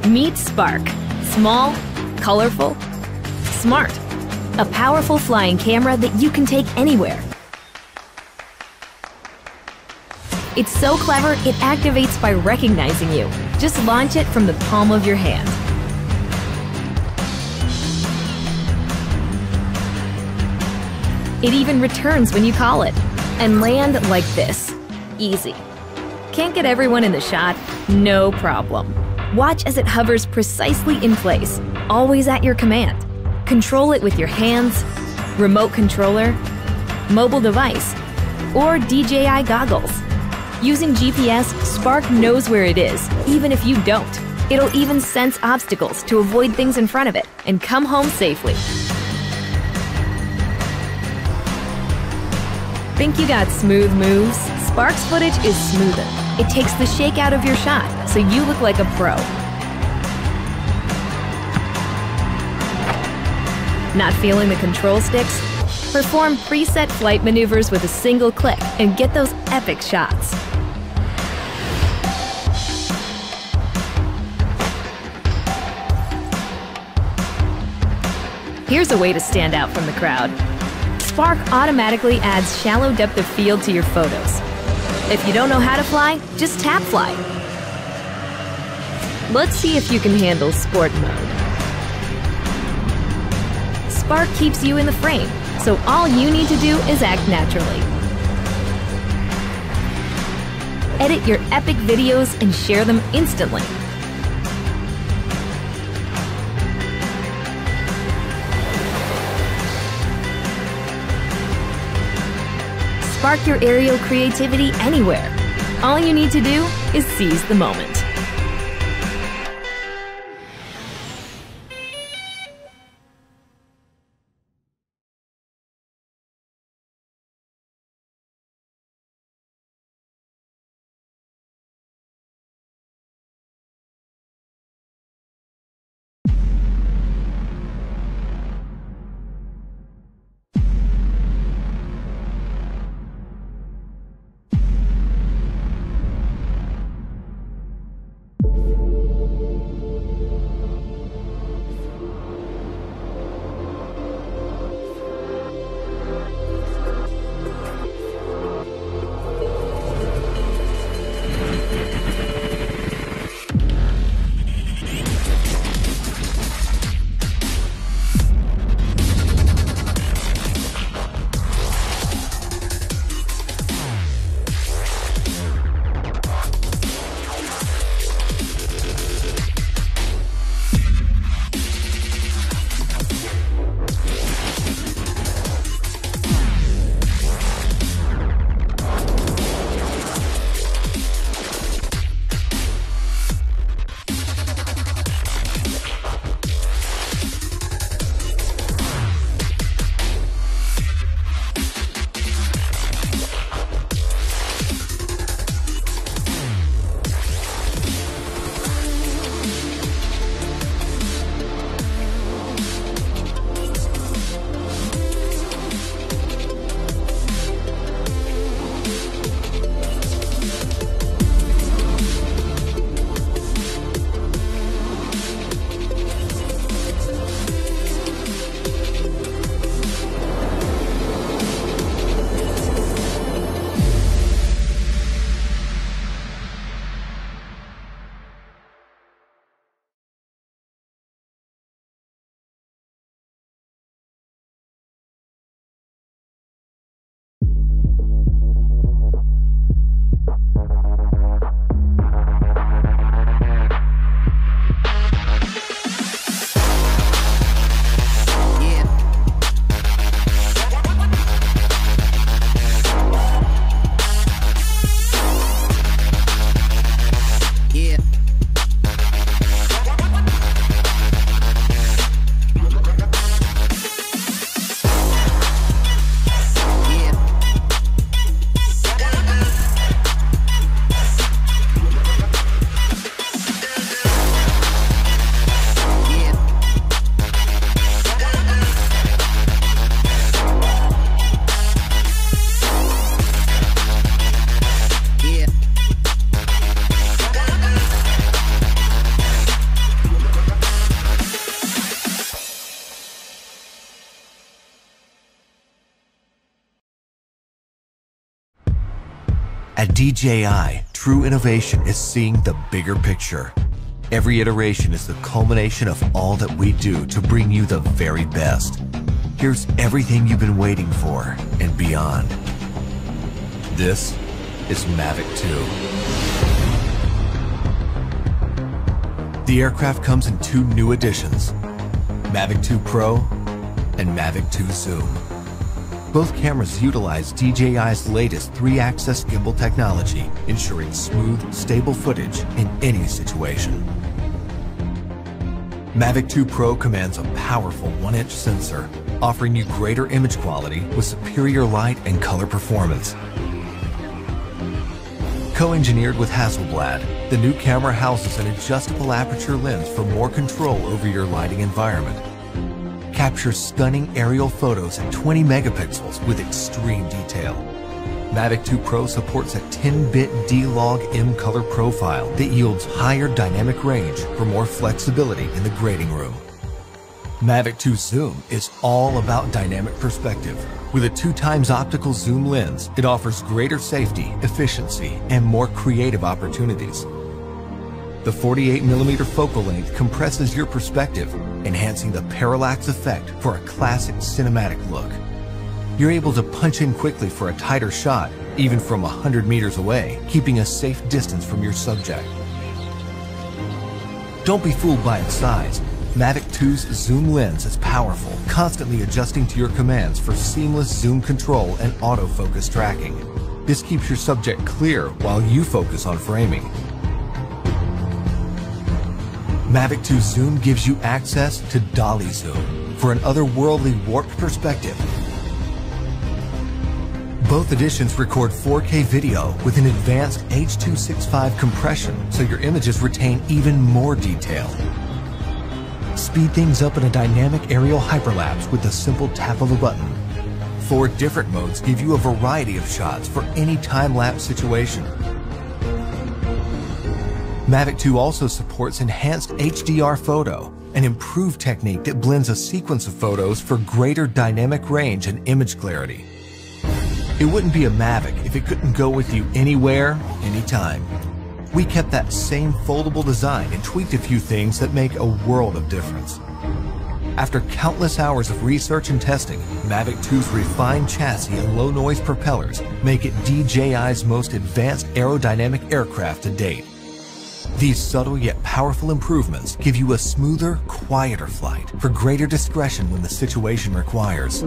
Meet Spark. Small, colorful, smart. A powerful flying camera that you can take anywhere. It's so clever, it activates by recognizing you. Just launch it from the palm of your hand. It even returns when you call it. And land like this. Easy. Can't get everyone in the shot? No problem. Watch as it hovers precisely in place, always at your command. Control it with your hands, remote controller, mobile device, or DJI goggles. Using GPS, Spark knows where it is, even if you don't. It'll even sense obstacles to avoid things in front of it and come home safely. Think you got smooth moves? Spark's footage is smoother. It takes the shake out of your shot, so you look like a pro. Not feeling the control sticks? Perform preset flight maneuvers with a single click and get those epic shots. Here's a way to stand out from the crowd. Spark automatically adds shallow depth of field to your photos. If you don't know how to fly, just tap fly. Let's see if you can handle sport mode. Spark keeps you in the frame, so all you need to do is act naturally. Edit your epic videos and share them instantly. Spark your aerial creativity anywhere. All you need to do is seize the moment. At DJI, true innovation is seeing the bigger picture. Every iteration is the culmination of all that we do to bring you the very best. Here's everything you've been waiting for and beyond. This is Mavic 2. The aircraft comes in two new editions, Mavic 2 Pro and Mavic 2 Zoom. Both cameras utilize DJI's latest 3-axis gimbal technology, ensuring smooth, stable footage in any situation. Mavic 2 Pro commands a powerful 1-inch sensor, offering you greater image quality with superior light and color performance. Co-engineered with Hasselblad, the new camera houses an adjustable aperture lens for more control over your lighting environment. Captures stunning aerial photos at 20 megapixels with extreme detail. Mavic 2 Pro supports a 10-bit D-Log M color profile that yields higher dynamic range for more flexibility in the grading room. Mavic 2 Zoom is all about dynamic perspective. With a 2x optical zoom lens, it offers greater safety, efficiency, and more creative opportunities. The 48mm focal length compresses your perspective, enhancing the parallax effect for a classic cinematic look. You're able to punch in quickly for a tighter shot, even from 100 meters away, keeping a safe distance from your subject. Don't be fooled by its size. Mavic 2's zoom lens is powerful, constantly adjusting to your commands for seamless zoom control and autofocus tracking. This keeps your subject clear while you focus on framing. Mavic 2 Zoom gives you access to dolly zoom for an otherworldly warped perspective. Both editions record 4K video with an advanced H.265 compression, so your images retain even more detail. Speed things up in a dynamic aerial hyperlapse with the simple tap of a button. 4 different modes give you a variety of shots for any time-lapse situation. Mavic 2 also supports enhanced HDR photo, an improved technique that blends a sequence of photos for greater dynamic range and image clarity. It wouldn't be a Mavic if it couldn't go with you anywhere, anytime. We kept that same foldable design and tweaked a few things that make a world of difference. After countless hours of research and testing, Mavic 2's refined chassis and low-noise propellers make it DJI's most advanced aerodynamic aircraft to date. These subtle yet powerful improvements give you a smoother, quieter flight for greater discretion when the situation requires.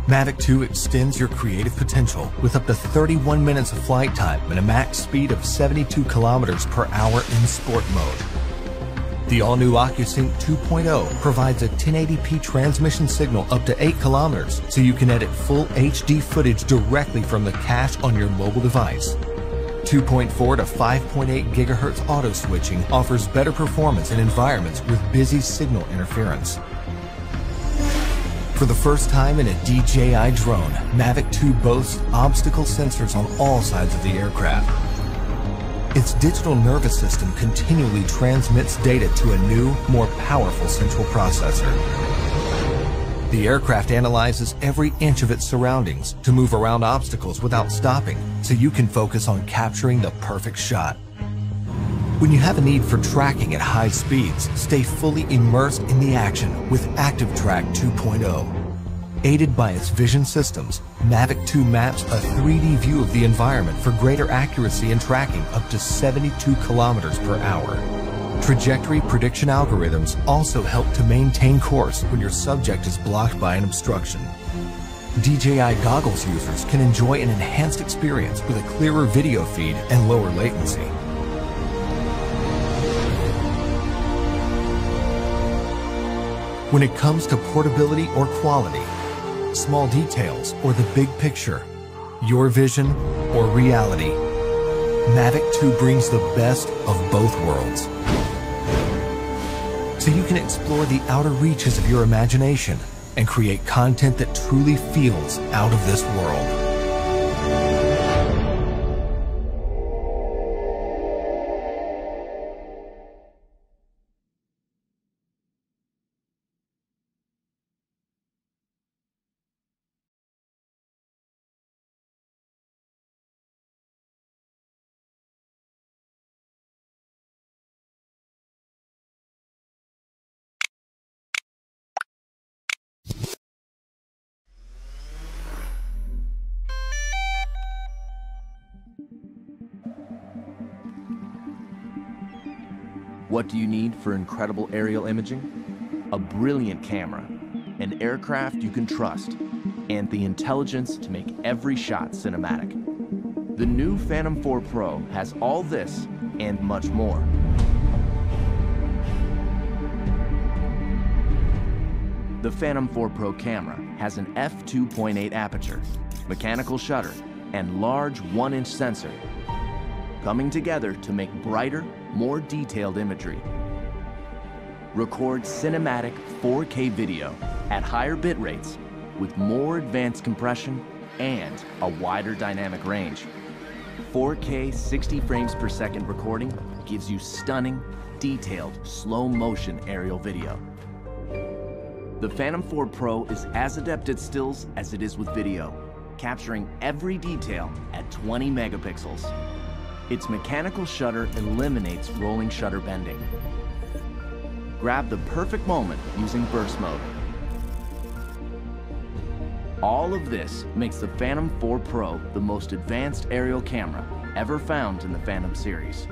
Mavic 2 extends your creative potential with up to 31 minutes of flight time and a max speed of 72 kilometers per hour in sport mode. The all-new OcuSync 2.0 provides a 1080p transmission signal up to 8 kilometers, so you can edit full HD footage directly from the cache on your mobile device. 2.4 to 5.8 GHz auto switching offers better performance in environments with busy signal interference. For the first time in a DJI drone, Mavic 2 boasts obstacle sensors on all sides of the aircraft. Its digital nervous system continually transmits data to a new, more powerful central processor. The aircraft analyzes every inch of its surroundings to move around obstacles without stopping, so you can focus on capturing the perfect shot. When you have a need for tracking at high speeds, stay fully immersed in the action with ActiveTrack 2.0. Aided by its vision systems, Mavic 2 maps a 3D view of the environment for greater accuracy and tracking up to 72 kilometers per hour. Trajectory prediction algorithms also help to maintain course when your subject is blocked by an obstruction. DJI goggles users can enjoy an enhanced experience with a clearer video feed and lower latency. When it comes to portability or quality, small details or the big picture, your vision or reality, Mavic 2 brings the best of both worlds. So you can explore the outer reaches of your imagination and create content that truly feels out of this world. What do you need for incredible aerial imaging? A brilliant camera, an aircraft you can trust, and the intelligence to make every shot cinematic. The new Phantom 4 Pro has all this and much more. The Phantom 4 Pro camera has an f2.8 aperture, mechanical shutter, and large 1-inch sensor, coming together to make brighter, more detailed imagery. Record cinematic 4K video at higher bit rates with more advanced compression and a wider dynamic range. 4K 60 frames per second recording gives you stunning, detailed, slow-motion aerial video. The Phantom 4 Pro is as adept at stills as it is with video, capturing every detail at 20 megapixels. Its mechanical shutter eliminates rolling shutter bending. Grab the perfect moment using burst mode. All of this makes the Phantom 4 Pro the most advanced aerial camera ever found in the Phantom series.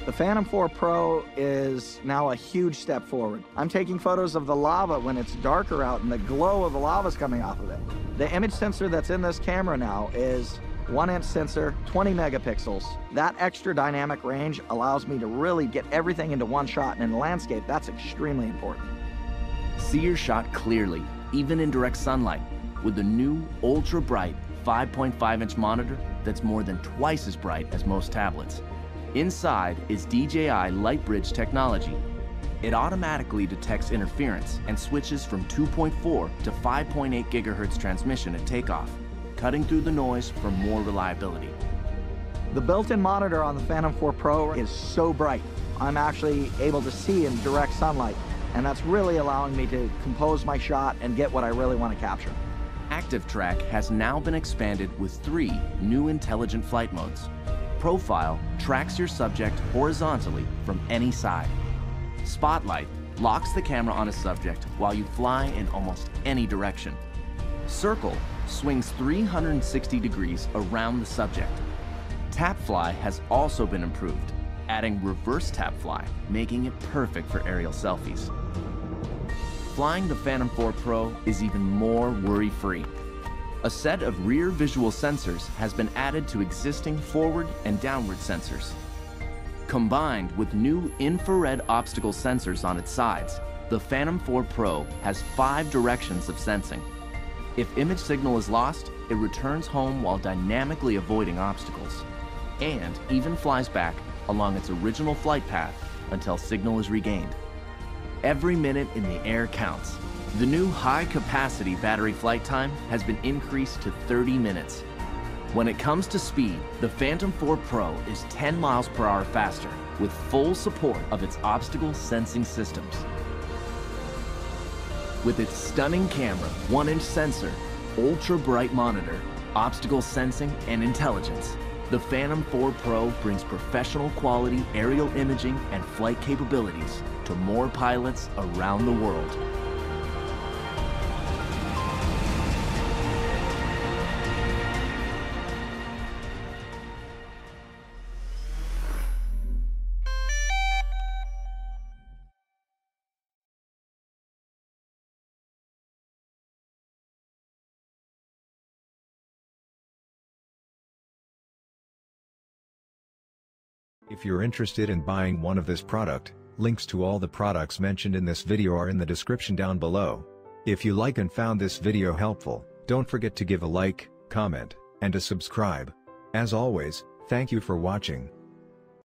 The Phantom 4 Pro is now a huge step forward. I'm taking photos of the lava when it's darker out and the glow of the lava is coming off of it. The image sensor that's in this camera now is 1-inch sensor, 20 megapixels. That extra dynamic range allows me to really get everything into one shot, and in the landscape, that's extremely important. See your shot clearly, even in direct sunlight, with the new ultra-bright 5.5-inch monitor that's more than twice as bright as most tablets. Inside is DJI LightBridge technology. It automatically detects interference and switches from 2.4 to 5.8 gigahertz transmission at takeoff, cutting through the noise for more reliability. The built-in monitor on the Phantom 4 Pro is so bright. I'm actually able to see in direct sunlight, and that's really allowing me to compose my shot and get what I really want to capture. Active Track has now been expanded with 3 new intelligent flight modes. Profile tracks your subject horizontally from any side. Spotlight locks the camera on a subject while you fly in almost any direction. Circle swings 360 degrees around the subject. Tap Fly has also been improved, adding reverse tap fly, making it perfect for aerial selfies. Flying the Phantom 4 Pro is even more worry-free. A set of rear visual sensors has been added to existing forward and downward sensors. Combined with new infrared obstacle sensors on its sides, the Phantom 4 Pro has 5 directions of sensing. If image signal is lost, it returns home while dynamically avoiding obstacles, and even flies back along its original flight path until signal is regained. Every minute in the air counts. The new high-capacity battery flight time has been increased to 30 minutes. When it comes to speed, the Phantom 4 Pro is 10 miles per hour faster, with full support of its obstacle sensing systems. With its stunning camera, 1-inch sensor, ultra-bright monitor, obstacle sensing, and intelligence, the Phantom 4 Pro brings professional quality aerial imaging and flight capabilities to more pilots around the world. If you're interested in buying one of this product, links to all the products mentioned in this video are in the description down below. If you like and found this video helpful, don't forget to give a like, comment, and to subscribe. As always, thank you for watching.